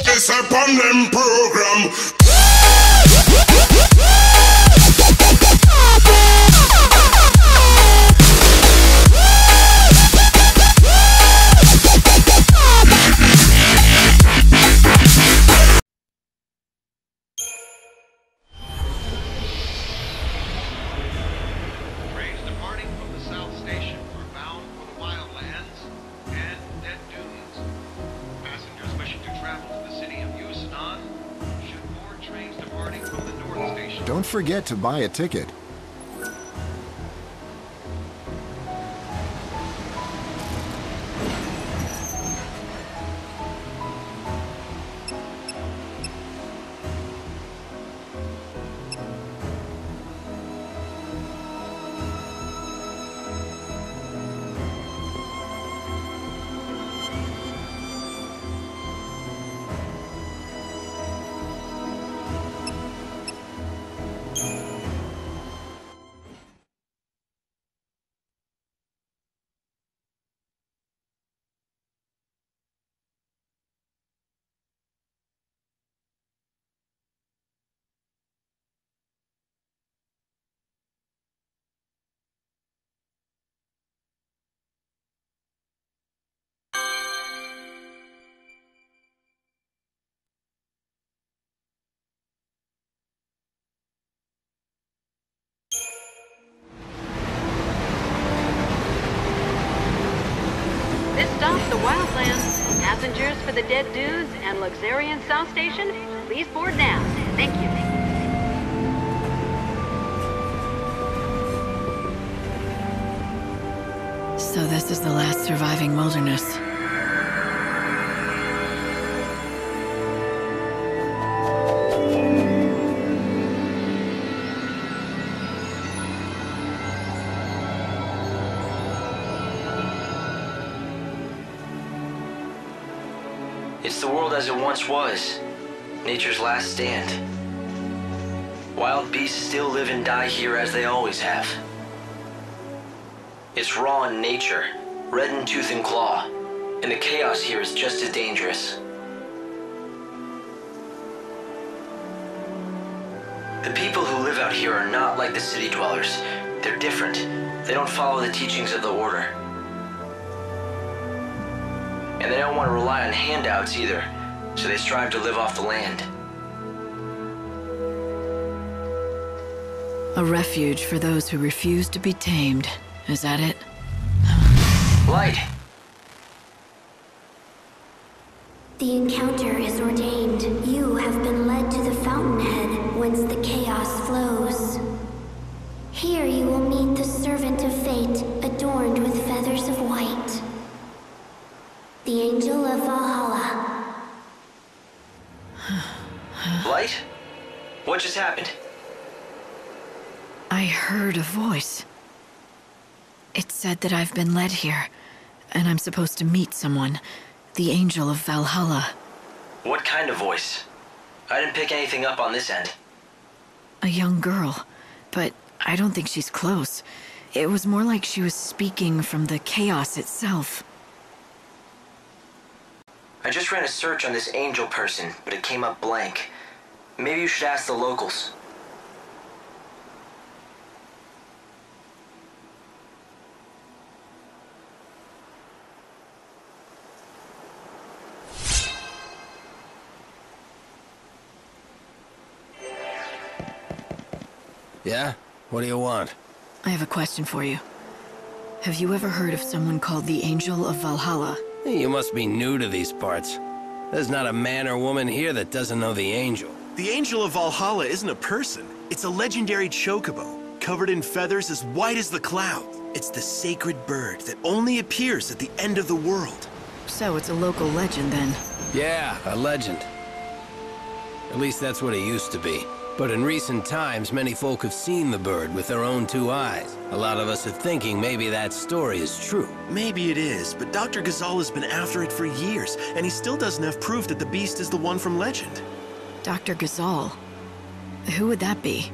This upon them program. Trains departing from the South Station are bound for the Wildlands and Dead Dunes. Passengers wishing to travel to the city of XIII should board trains departing from the North Station. Don't forget to buy a ticket. This stops the Wildlands. Passengers for the Dead Dunes and Luxurian South Station, please board now. Thank you. So this is the last surviving wilderness. It's the world as it once was, nature's last stand. Wild beasts still live and die here as they always have. It's raw in nature, red in tooth and claw, and the chaos here is just as dangerous. The people who live out here are not like the city dwellers. They're different. They don't follow the teachings of the Order. And they don't want to rely on handouts either, so they strive to live off the land. A refuge for those who refuse to be tamed. Is that it? Light! The encounter is ordained. You have been led to the fountainhead, whence the chaos flows. Here you will meet the servant of fate, adorned with feathers of white. The Angel of Valhalla. Light? What just happened? I heard a voice. It said that I've been led here, and I'm supposed to meet someone. The Angel of Valhalla. What kind of voice? I didn't pick anything up on this end. A young girl, but I don't think she's close. It was more like she was speaking from the chaos itself. I just ran a search on this angel person, but it came up blank. Maybe you should ask the locals. Yeah? What do you want? I have a question for you. Have you ever heard of someone called the Angel of Valhalla? You must be new to these parts. There's not a man or woman here that doesn't know the Angel. The Angel of Valhalla isn't a person. It's a legendary chocobo, covered in feathers as white as the clouds. It's the sacred bird that only appears at the end of the world. So it's a local legend then? Yeah, a legend. At least that's what it used to be. But in recent times, many folk have seen the bird with their own two eyes. A lot of us are thinking maybe that story is true. Maybe it is, but Dr. Ghazal has been after it for years, and he still doesn't have proof that the beast is the one from legend. Dr. Ghazal? Who would that be?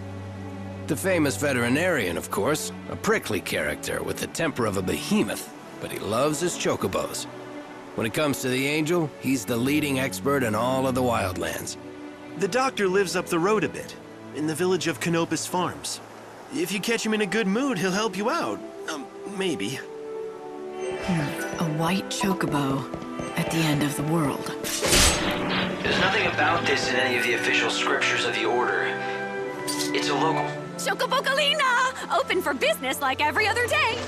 The famous veterinarian, of course. A prickly character with the temper of a behemoth, but he loves his chocobos. When it comes to the Angel, he's the leading expert in all of the wildlands. The doctor lives up the road a bit, in the village of Canopus Farms. If you catch him in a good mood, he'll help you out. Maybe. A white chocobo at the end of the world. There's nothing about this in any of the official scriptures of the Order. It's a local... Chocobokalina! Open for business like every other day.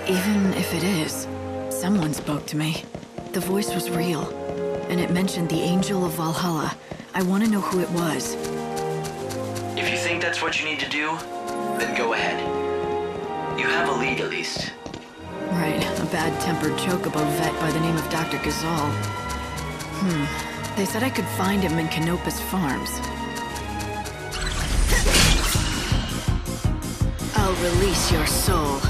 Even if it is, someone spoke to me. The voice was real, and it mentioned the Angel of Valhalla. I want to know who it was. If you think that's what you need to do, then go ahead. You have a lead, at least. Right, a bad-tempered chocobo vet by the name of Dr. Gazal. They said I could find him in Canopus Farms. I'll release your soul.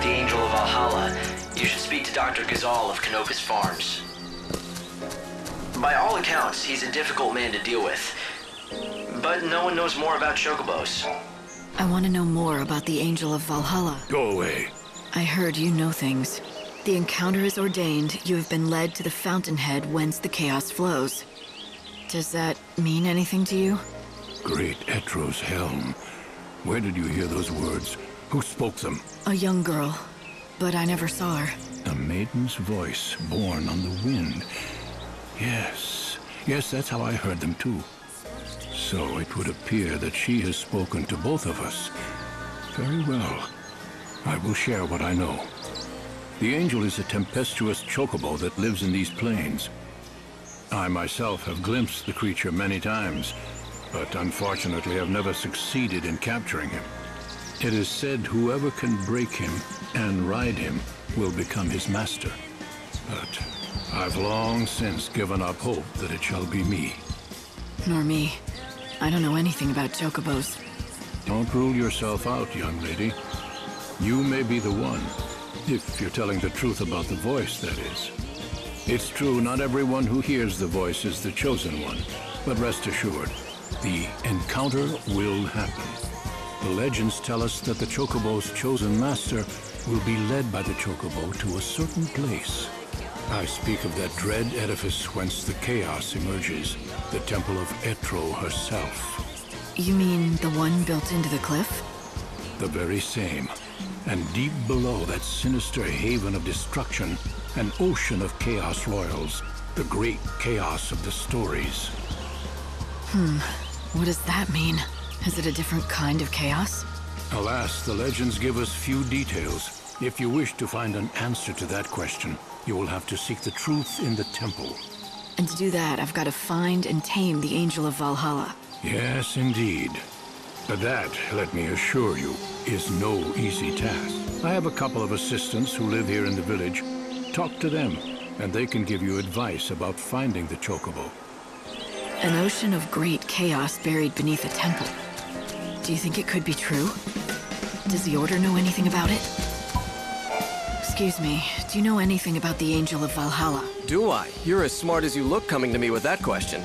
The Angel of Valhalla, you should speak to Dr. Gazal of Canopus Farms. By all accounts, he's a difficult man to deal with, but no one knows more about chocobos. I want to know more about the Angel of Valhalla. Go away. I heard you know things. The encounter is ordained. You have been led to the fountainhead whence the chaos flows. Does that mean anything to you? Great Etro's helm. Where did you hear those words? Who spoke them? A young girl, but I never saw her. A maiden's voice born on the wind. Yes, that's how I heard them too. So it would appear that she has spoken to both of us. Very well. I will share what I know. The Angel is a tempestuous chocobo that lives in these plains. I myself have glimpsed the creature many times, but unfortunately have never succeeded in capturing him. It is said whoever can break him and ride him will become his master. But I've long since given up hope that it shall be me. Nor me. I don't know anything about chocobos. Don't rule yourself out, young lady. You may be the one, if you're telling the truth about the voice, that is. It's true, not everyone who hears the voice is the chosen one, but rest assured, the encounter will happen. The legends tell us that the chocobo's chosen master will be led by the chocobo to a certain place. I speak of that dread edifice whence the chaos emerges, the temple of Etro herself. You mean the one built into the cliff? The very same. And deep below that sinister haven of destruction, an ocean of chaos royals, the great chaos of the stories. What does that mean? Is it a different kind of chaos? Alas, the legends give us few details. If you wish to find an answer to that question, you will have to seek the truth in the temple. And to do that, I've got to find and tame the Angel of Valhalla. Yes, indeed. But that, let me assure you, is no easy task. I have a couple of assistants who live here in the village. Talk to them, and they can give you advice about finding the chocobo. An ocean of great chaos buried beneath a temple. Do you think it could be true? Does the Order know anything about it? Excuse me, do you know anything about the Angel of Valhalla? Do I? You're as smart as you look coming to me with that question.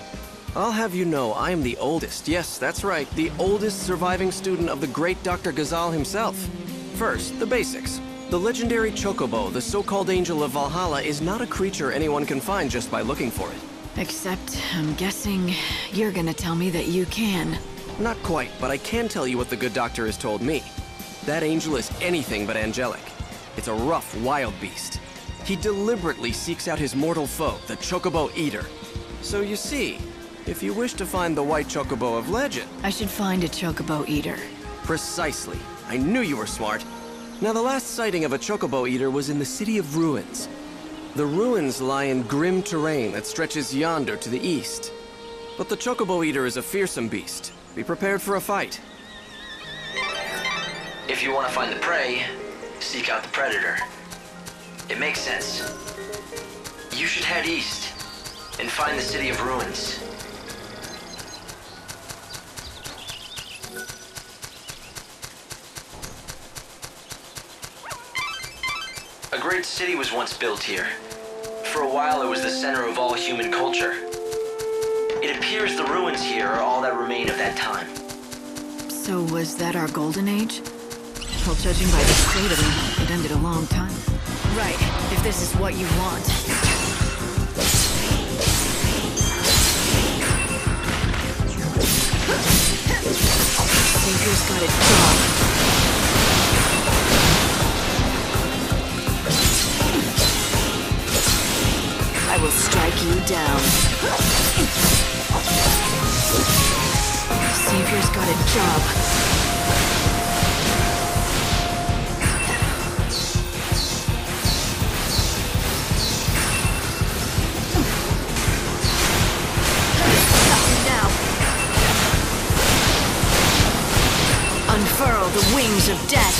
I'll have you know I am the oldest, yes, that's right, the oldest surviving student of the great Dr. Ghazal himself. First, the basics. The legendary Chocobo, the so-called Angel of Valhalla, is not a creature anyone can find just by looking for it. Except, I'm guessing you're gonna tell me that you can. Not quite, but I can tell you what the good doctor has told me. That angel is anything but angelic. It's a rough, wild beast. He deliberately seeks out his mortal foe, the Chocobo Eater. So you see, if you wish to find the white Chocobo of legend... I should find a Chocobo Eater. Precisely. I knew you were smart. Now, the last sighting of a Chocobo Eater was in the City of Ruins. The ruins lie in grim terrain that stretches yonder to the east. But the Chocobo Eater is a fearsome beast. Be prepared for a fight. If you want to find the prey, seek out the predator. It makes sense. You should head east and find the City of Ruins. A great city was once built here. For a while, it was the center of all human culture. It appears the ruins here are all that remain of that time. So was that our golden age? Well, judging by the state of them, it ended a long time. Right, if this is what you want. Savior's got it job. I will strike you down. Savior's got a job. Stop him now. Unfurl the wings of death.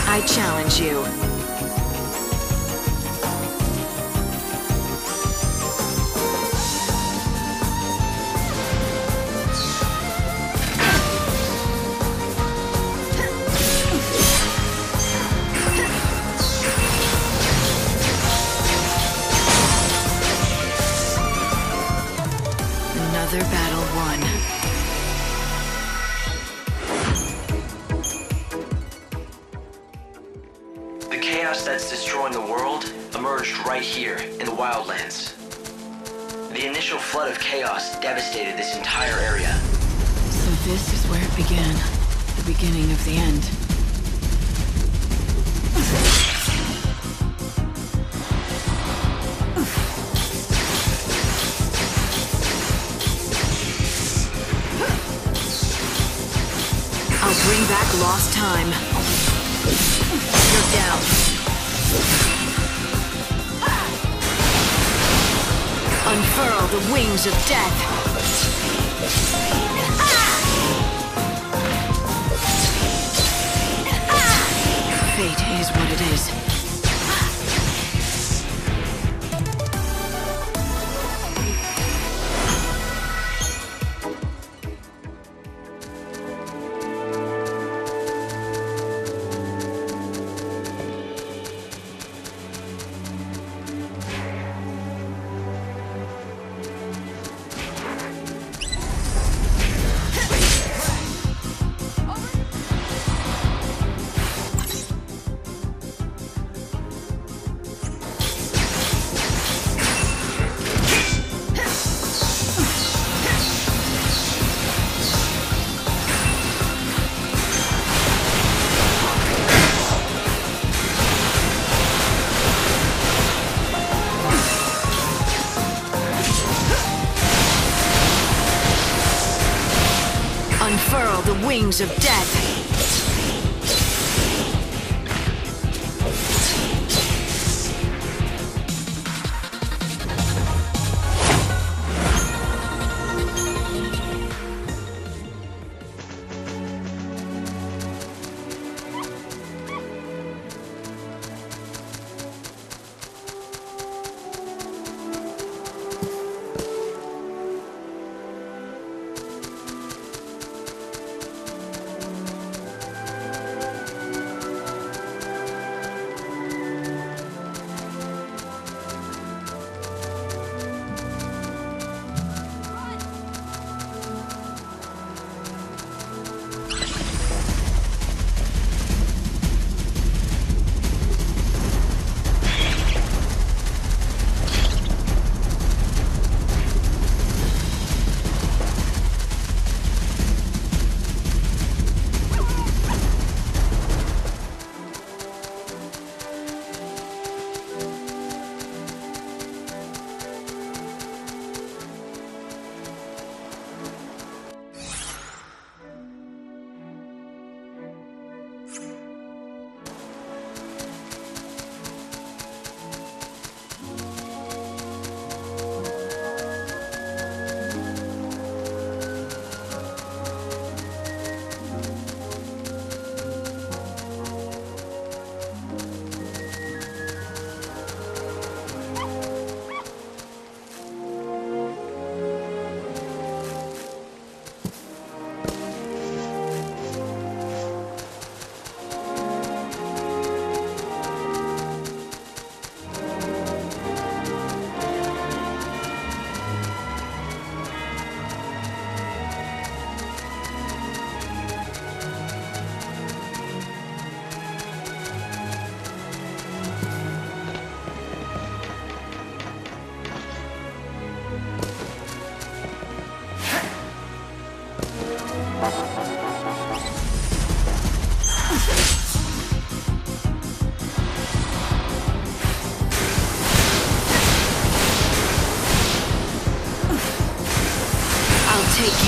I challenge you. Another battle won. The chaos that's destroying the world emerged right here in the wildlands. The initial flood of chaos devastated this entire area. So this is where it began. The beginning of the end. I'll bring back lost time. You're down. Unfurl the wings of death. Fate is what it is. Unfurl the wings of death.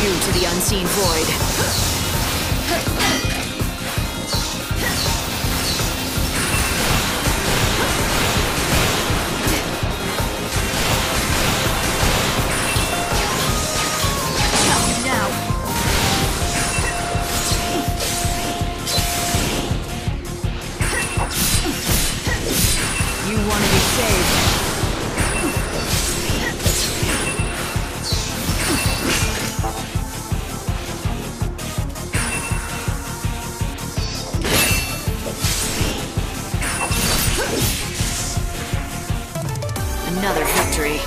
immune to the unseen void. Another victory.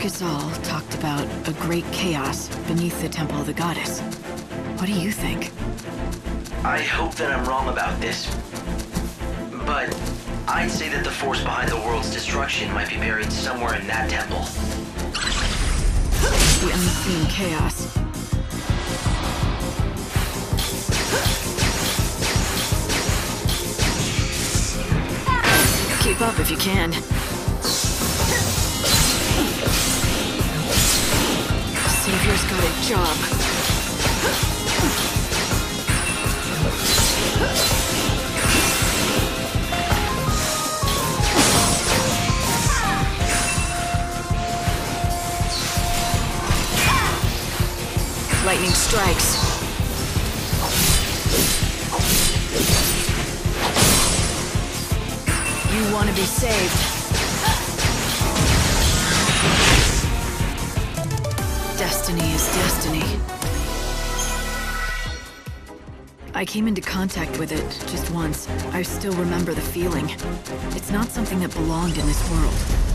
Ghazal talked about a great chaos beneath the Temple of the Goddess. What do you think? I hope that I'm wrong about this, but I'd say that the force behind the world's destruction might be buried somewhere in that temple. The unseen chaos. Keep up if you can. Savior's got a job. Lightning strikes. You want to be saved. Destiny is destiny. I came into contact with it just once. I still remember the feeling. It's not something that belonged in this world.